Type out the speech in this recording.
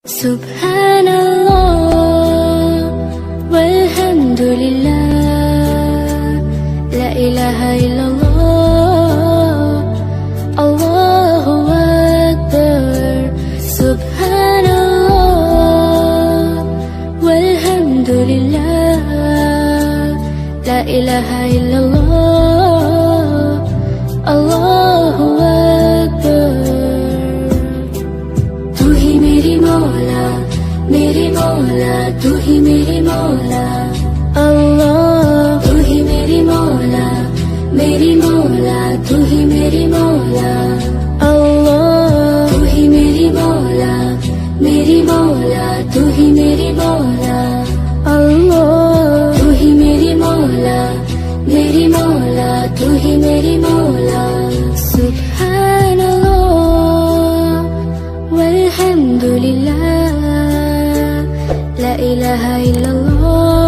Subhanallah, walhamdulillah, la ilaha illallah, Allahu Akbar. Subhanallah, walhamdulillah, la ilaha illallah, Allahu Akbar. तू ही मेरी मौला, मेरी मौला, तू ही मेरी मौला, अल्लाह। तू ही मेरी मौला, मेरी मौला, तू ही मेरी मौला, अल्लाह। तू ही मेरी मौला, मेरी मौला, तू ही मेरी मौला, अल्लाह। तू ही मेरी मौला, मेरी मौला, तू ही मेरी मौला। सुब्हानल्लाह, walhamdulillah, la ilaha illallah,